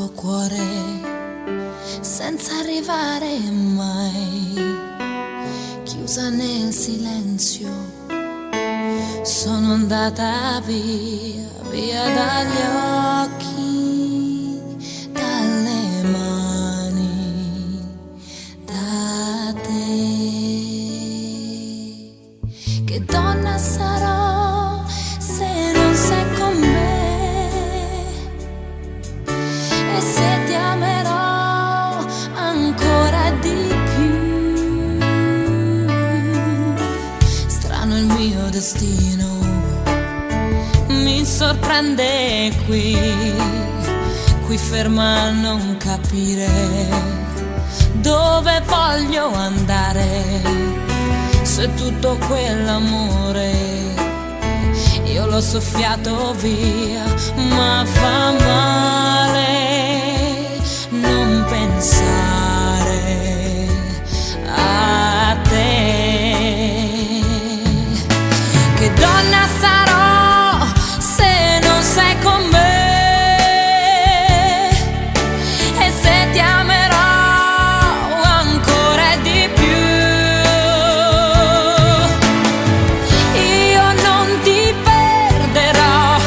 tuo cuore senza arrivare mai, chiusa nel silenzio. Sono andata via, via dagli occhi, dalle mani, da te. Che donna sarò se non sei con me? E se ti amerò ancora di più. Strano il mio destino, mi sorprende qui ferma a non capire dove voglio andare. Se tutto quell'amore io l'ho soffiato via, ma fa male non pensare a te. Che donna sarò se non sei con me? E se ti amerò ancora di più. Io non ti perderò,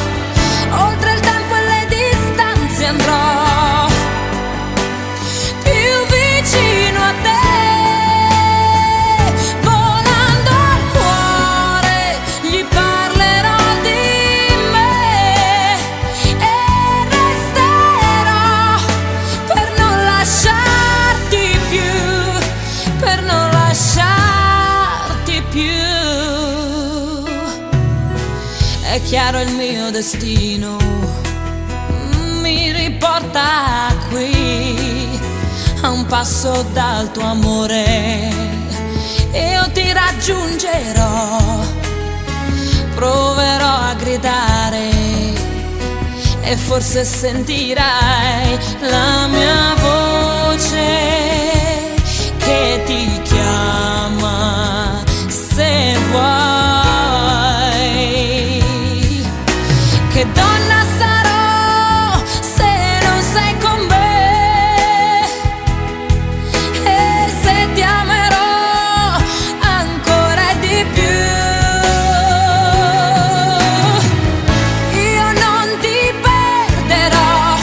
oltre il tempo e le distanze andrò più vicino a te. Volando al cuore gli parlerò di me e resterò per non lasciarti più, per non lasciarti più. È chiaro il mio destino, mi riporta qui, a un passo dal tuo amore. Io ti raggiungerò, proverò a gridare e forse sentirai la mia voce che ti chiama se vuoi. Che donna sarò se non sei con me? E se ti amerò ancora di più. Io non ti perderò,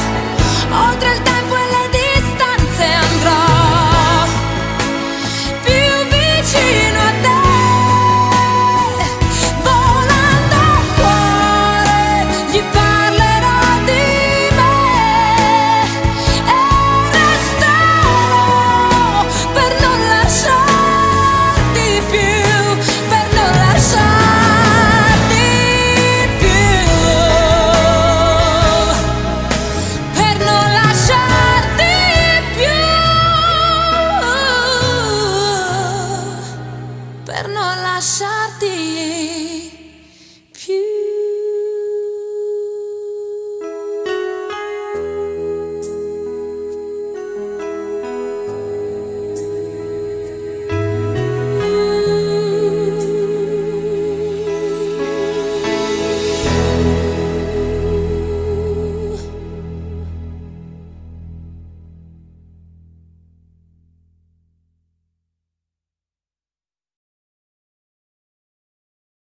oltre il tempo e le distanze andrò più vicino a te. Volando al cuore gli parlerò di me e resterò per non lasciarti più, per non lasciarti più, per non lasciarti più, per non lasciarti